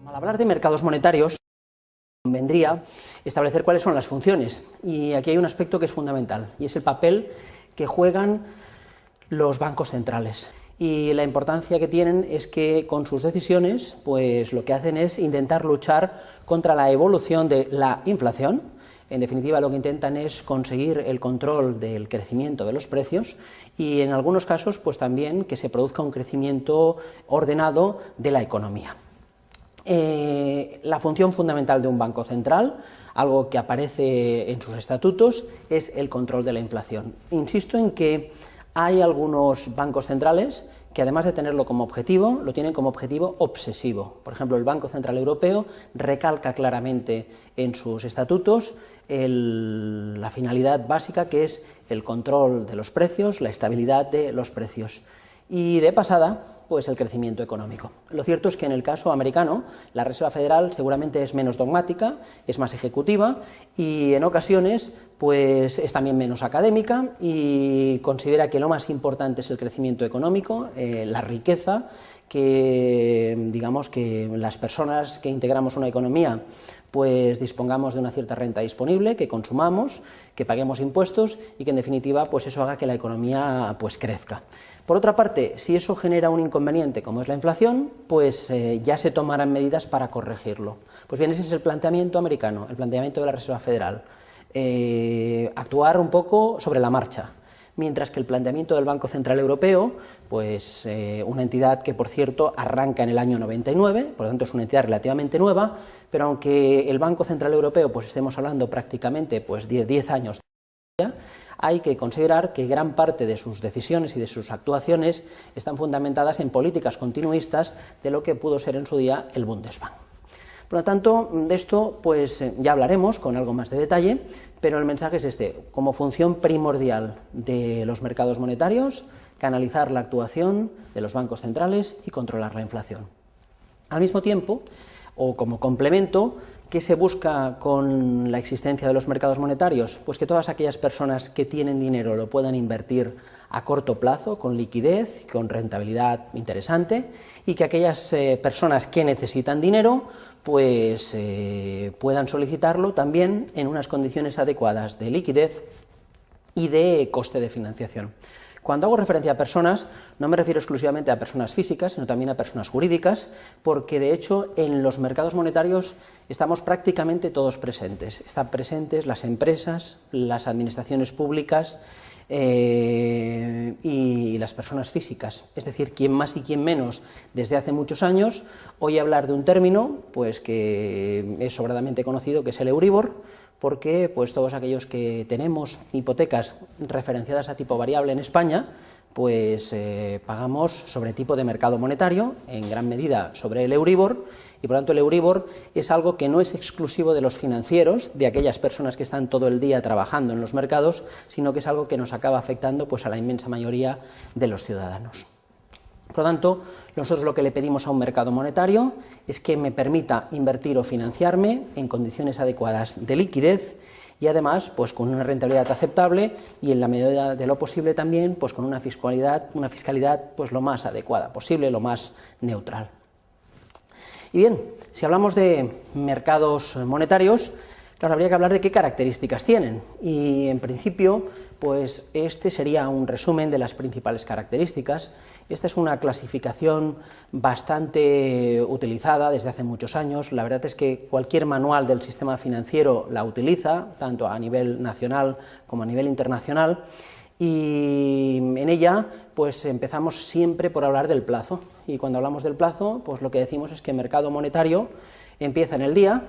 Al hablar de mercados monetarios, convendría establecer cuáles son las funciones, y aquí hay un aspecto que es fundamental, y es el papel que juegan los bancos centrales. Y la importancia que tienen es que con sus decisiones, pues lo que hacen es intentar luchar contra la evolución de la inflación. En definitiva, lo que intentan es conseguir el control del crecimiento de los precios y en algunos casos, pues también que se produzca un crecimiento ordenado de la economía. La función fundamental de un banco central, algo que aparece en sus estatutos, es el control de la inflación. Insisto en que hay algunos bancos centrales que, además de tenerlo como objetivo, lo tienen como objetivo obsesivo. Por ejemplo, el Banco Central Europeo recalca claramente en sus estatutos la finalidad básica, que es el control de los precios, la estabilidad de los precios. Y de pasada, pues el crecimiento económico. Lo cierto es que en el caso americano, la Reserva Federal seguramente es menos dogmática, es más ejecutiva y en ocasiones pues es también menos académica y considera que lo más importante es el crecimiento económico, la riqueza, que digamos que las personas que integramos una economía pues dispongamos de una cierta renta disponible, que consumamos, que paguemos impuestos y que en definitiva pues eso haga que la economía pues crezca. Por otra parte, si eso genera un inconveniente como es la inflación, pues ya se tomarán medidas para corregirlo. Pues bien, ese es el planteamiento americano, el planteamiento de la Reserva Federal, actuar un poco sobre la marcha. Mientras que el planteamiento del Banco Central Europeo, pues una entidad que, por cierto, arranca en el año 99, por lo tanto es una entidad relativamente nueva, pero aunque el Banco Central Europeo pues estemos hablando prácticamente pues 10 años ya, hay que considerar que gran parte de sus decisiones y de sus actuaciones están fundamentadas en políticas continuistas de lo que pudo ser en su día el Bundesbank. Por lo tanto, de esto pues ya hablaremos con algo más de detalle, pero el mensaje es este: como función primordial de los mercados monetarios, canalizar la actuación de los bancos centrales y controlar la inflación. Al mismo tiempo, o como complemento, ¿qué se busca con la existencia de los mercados monetarios? Pues que todas aquellas personas que tienen dinero lo puedan invertir a corto plazo, con liquidez, con rentabilidad interesante, y que aquellas personas que necesitan dinero pues puedan solicitarlo también en unas condiciones adecuadas de liquidez y de coste de financiación. Cuando hago referencia a personas, no me refiero exclusivamente a personas físicas, sino también a personas jurídicas, porque de hecho en los mercados monetarios estamos prácticamente todos presentes. Están presentes las empresas, las administraciones públicas y las personas físicas, es decir, quien más y quien menos desde hace muchos años oye hablar de un término pues que es sobradamente conocido, que es el Euribor, porque pues todos aquellos que tenemos hipotecas referenciadas a tipo variable en España, pues pagamos sobre tipo de mercado monetario, en gran medida sobre el Euribor, y por tanto el Euribor es algo que no es exclusivo de los financieros, de aquellas personas que están todo el día trabajando en los mercados, sino que es algo que nos acaba afectando pues a la inmensa mayoría de los ciudadanos. Por lo tanto, nosotros lo que le pedimos a un mercado monetario es que me permita invertir o financiarme en condiciones adecuadas de liquidez y además pues con una rentabilidad aceptable y en la medida de lo posible también pues con una fiscalidad pues lo más adecuada posible, lo más neutral. Y bien, si hablamos de mercados monetarios, claro, habría que hablar de qué características tienen, y en principio pues este sería un resumen de las principales características. Esta es una clasificación bastante utilizada desde hace muchos años. La verdad es que cualquier manual del sistema financiero la utiliza, tanto a nivel nacional como a nivel internacional, y en ella pues empezamos siempre por hablar del plazo, y cuando hablamos del plazo pues lo que decimos es que el mercado monetario empieza en el día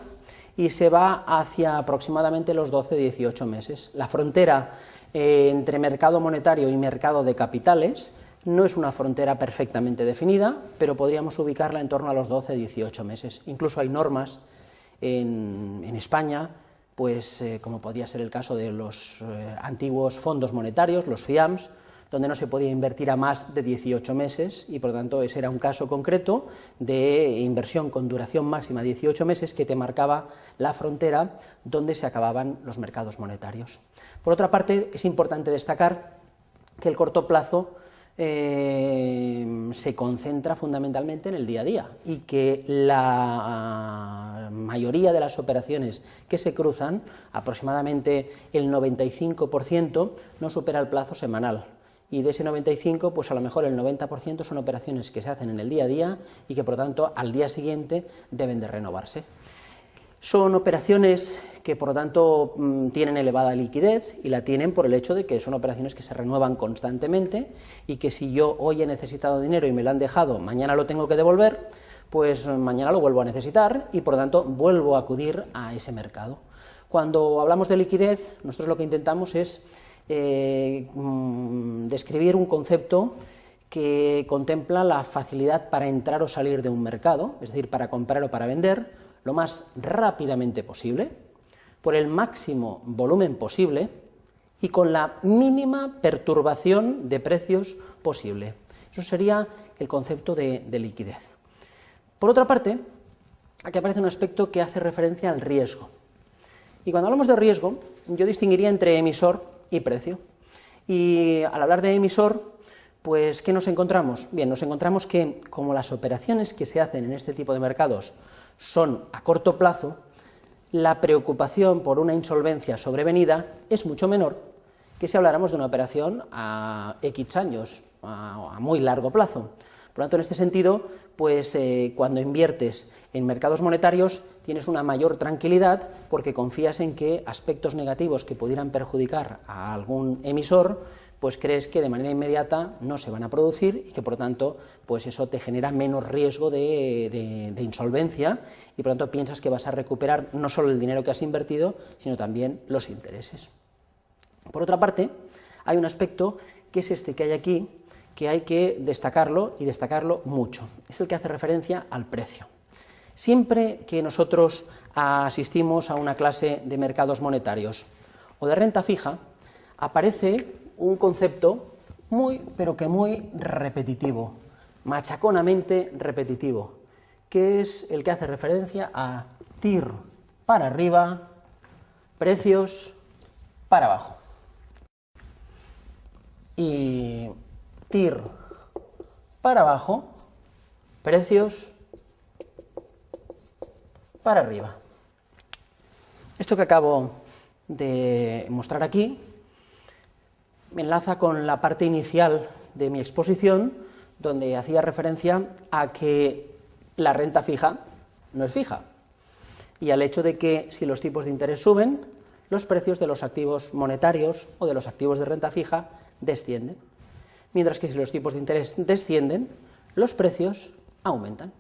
y se va hacia aproximadamente los 12-18 meses. La frontera entre mercado monetario y mercado de capitales no es una frontera perfectamente definida, pero podríamos ubicarla en torno a los 12-18 meses. Incluso hay normas en España, pues como podría ser el caso de los antiguos fondos monetarios, los FIAMs, donde no se podía invertir a más de 18 meses y por lo tanto ese era un caso concreto de inversión con duración máxima de 18 meses que te marcaba la frontera donde se acababan los mercados monetarios. Por otra parte, es importante destacar que el corto plazo se concentra fundamentalmente en el día a día y que la mayoría de las operaciones que se cruzan, aproximadamente el 95%, no supera el plazo semanal. Y de ese 95, pues a lo mejor el 90% son operaciones que se hacen en el día a día y que por lo tanto al día siguiente deben de renovarse. Son operaciones que por lo tanto tienen elevada liquidez y la tienen por el hecho de que son operaciones que se renuevan constantemente y que si yo hoy he necesitado dinero y me lo han dejado, mañana lo tengo que devolver, pues mañana lo vuelvo a necesitar y por lo tanto vuelvo a acudir a ese mercado. Cuando hablamos de liquidez, nosotros lo que intentamos es describir un concepto que contempla la facilidad para entrar o salir de un mercado, es decir, para comprar o para vender, lo más rápidamente posible, por el máximo volumen posible y con la mínima perturbación de precios posible. Eso sería el concepto de liquidez. Por otra parte, aquí aparece un aspecto que hace referencia al riesgo. Y cuando hablamos de riesgo, yo distinguiría entre emisor y precio. Y al hablar de emisor, pues, ¿qué nos encontramos? Bien, nos encontramos que, como las operaciones que se hacen en este tipo de mercados son a corto plazo, la preocupación por una insolvencia sobrevenida es mucho menor que si habláramos de una operación a X años, a muy largo plazo. Por lo tanto, en este sentido, pues cuando inviertes en mercados monetarios tienes una mayor tranquilidad porque confías en que aspectos negativos que pudieran perjudicar a algún emisor, pues crees que de manera inmediata no se van a producir y que por lo tanto pues eso te genera menos riesgo de insolvencia y por lo tanto piensas que vas a recuperar no solo el dinero que has invertido, sino también los intereses. Por otra parte, hay un aspecto que es este que hay aquí, que hay que destacarlo y destacarlo mucho. Es el que hace referencia al precio. Siempre que nosotros asistimos a una clase de mercados monetarios o de renta fija, aparece un concepto muy, pero que muy repetitivo, machaconamente repetitivo, que es el que hace referencia a TIR para arriba, precios para abajo. Y TIR para abajo, precios para arriba. Esto que acabo de mostrar aquí me enlaza con la parte inicial de mi exposición, donde hacía referencia a que la renta fija no es fija, y al hecho de que si los tipos de interés suben, los precios de los activos monetarios o de los activos de renta fija descienden, mientras que si los tipos de interés descienden, los precios aumentan.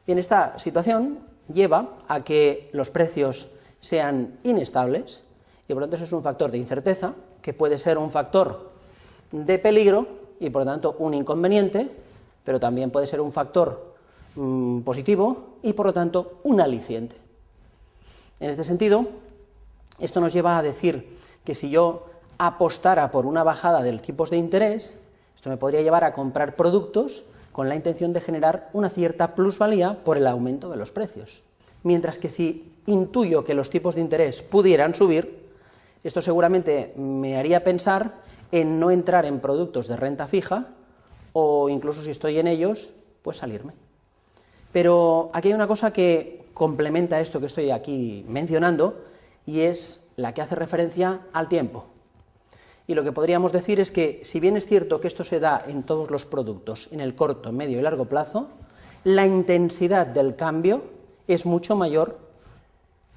Y en esta situación lleva a que los precios sean inestables, y por lo tanto eso es un factor de incerteza, que puede ser un factor de peligro y por lo tanto un inconveniente, pero también puede ser un factor positivo y por lo tanto un aliciente. En este sentido, esto nos lleva a decir que si yo apostara por una bajada de los tipos de interés, esto me podría llevar a comprar productos con la intención de generar una cierta plusvalía por el aumento de los precios. Mientras que si intuyo que los tipos de interés pudieran subir, esto seguramente me haría pensar en no entrar en productos de renta fija o incluso si estoy en ellos, pues salirme. Pero aquí hay una cosa que complementa esto que estoy aquí mencionando y es la que hace referencia al tiempo. Y lo que podríamos decir es que, si bien es cierto que esto se da en todos los productos, en el corto, medio y largo plazo, la intensidad del cambio es mucho mayor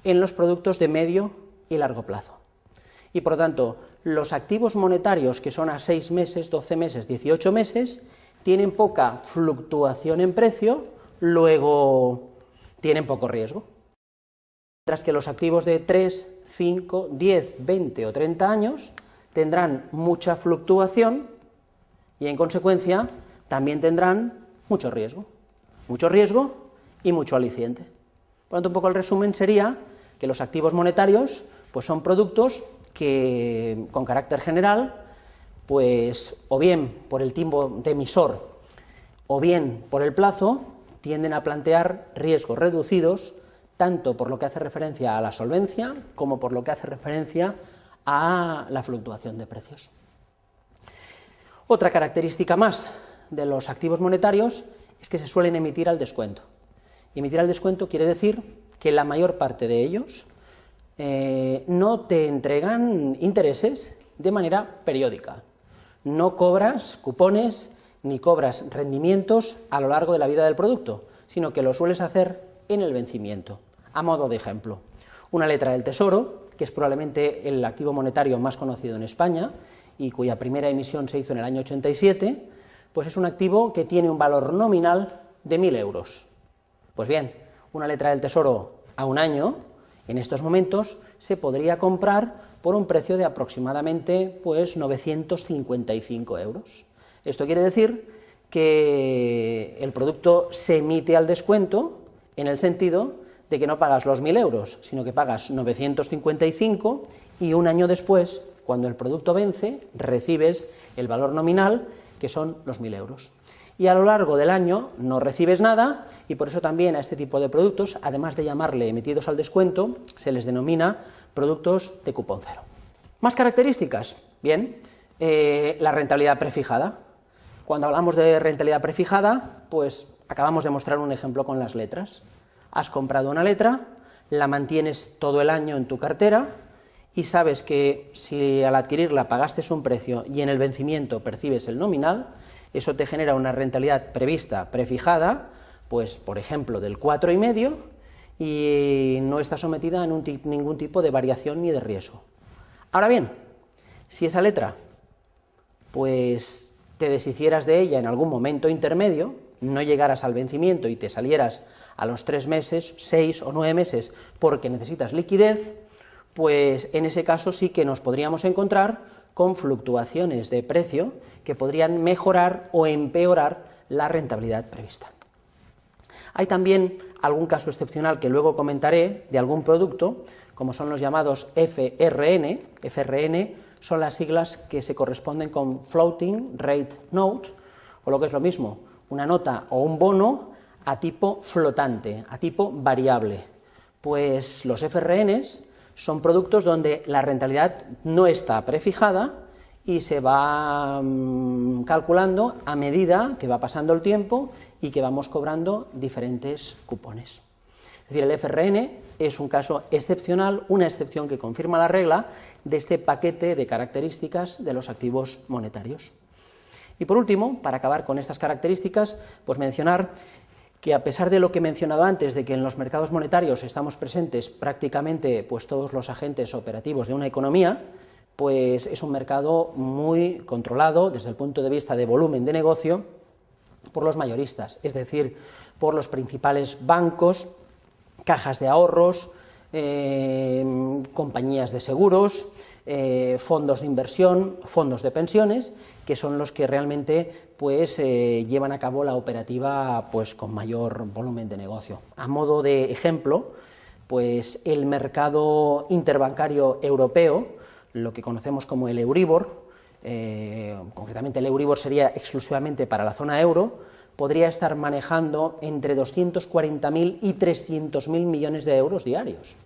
en los productos de medio y largo plazo. Y por lo tanto, los activos monetarios que son a 6 meses, 12 meses, 18 meses, tienen poca fluctuación en precio, luego tienen poco riesgo. Mientras que los activos de 3, 5, 10, 20 o 30 años tendrán mucha fluctuación y en consecuencia también tendrán mucho riesgo y mucho aliciente. Por lo tanto, un poco el resumen sería que los activos monetarios pues son productos que con carácter general, pues o bien por el tipo de emisor o bien por el plazo, tienden a plantear riesgos reducidos, tanto por lo que hace referencia a la solvencia como por lo que hace referencia a la fluctuación de precios. Otra característica más de los activos monetarios es que se suelen emitir al descuento. Emitir al descuento quiere decir que la mayor parte de ellos no te entregan intereses de manera periódica. No cobras cupones ni cobras rendimientos a lo largo de la vida del producto, sino que lo sueles hacer en el vencimiento. A modo de ejemplo, una letra del Tesoro, que es probablemente el activo monetario más conocido en España y cuya primera emisión se hizo en el año 87, pues es un activo que tiene un valor nominal de 1.000 euros. Pues bien, una letra del Tesoro a un año, en estos momentos, se podría comprar por un precio de aproximadamente pues 955 euros. Esto quiere decir que el producto se emite al descuento en el sentido de que no pagas los 1.000 euros, sino que pagas 955 y un año después, cuando el producto vence, recibes el valor nominal, que son los 1.000 euros. Y a lo largo del año no recibes nada, y por eso también a este tipo de productos, además de llamarle emitidos al descuento, se les denomina productos de cupón cero. ¿Más características? Bien, la rentabilidad prefijada. Cuando hablamos de rentabilidad prefijada, pues acabamos de mostrar un ejemplo con las letras. Has comprado una letra, la mantienes todo el año en tu cartera y sabes que si al adquirirla pagaste un precio y en el vencimiento percibes el nominal, eso te genera una rentabilidad prevista, prefijada, pues por ejemplo del 4,5, y no está sometida a ningún tipo de variación ni de riesgo. Ahora bien, si esa letra pues te deshicieras de ella en algún momento intermedio, no llegaras al vencimiento y te salieras a los 3 meses, 6 o 9 meses porque necesitas liquidez, pues en ese caso sí que nos podríamos encontrar con fluctuaciones de precio que podrían mejorar o empeorar la rentabilidad prevista. Hay también algún caso excepcional que luego comentaré de algún producto, como son los llamados FRN. FRN son las siglas que se corresponden con Floating Rate Note, o lo que es lo mismo, una nota o un bono a tipo flotante, a tipo variable. Pues los FRNs son productos donde la rentabilidad no está prefijada y se va calculando a medida que va pasando el tiempo y que vamos cobrando diferentes cupones. Es decir, el FRN es un caso excepcional, una excepción que confirma la regla de este paquete de características de los activos monetarios. Y por último, para acabar con estas características, pues mencionar que a pesar de lo que he mencionado antes, de que en los mercados monetarios estamos presentes prácticamente pues todos los agentes operativos de una economía, pues es un mercado muy controlado desde el punto de vista de volumen de negocio por los mayoristas, es decir, por los principales bancos, cajas de ahorros, compañías de seguros, fondos de inversión, fondos de pensiones, que son los que realmente pues, llevan a cabo la operativa pues, con mayor volumen de negocio. A modo de ejemplo, pues, el mercado interbancario europeo, lo que conocemos como el Euribor, concretamente el Euribor sería exclusivamente para la zona euro, podría estar manejando entre 240.000 y 300.000 millones de euros diarios.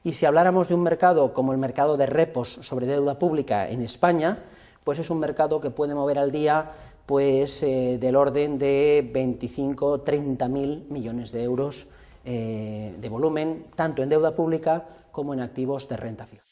Y si habláramos de un mercado como el mercado de repos sobre deuda pública en España, pues es un mercado que puede mover al día pues, del orden de 25-30.000 millones de euros de volumen, tanto en deuda pública como en activos de renta fija.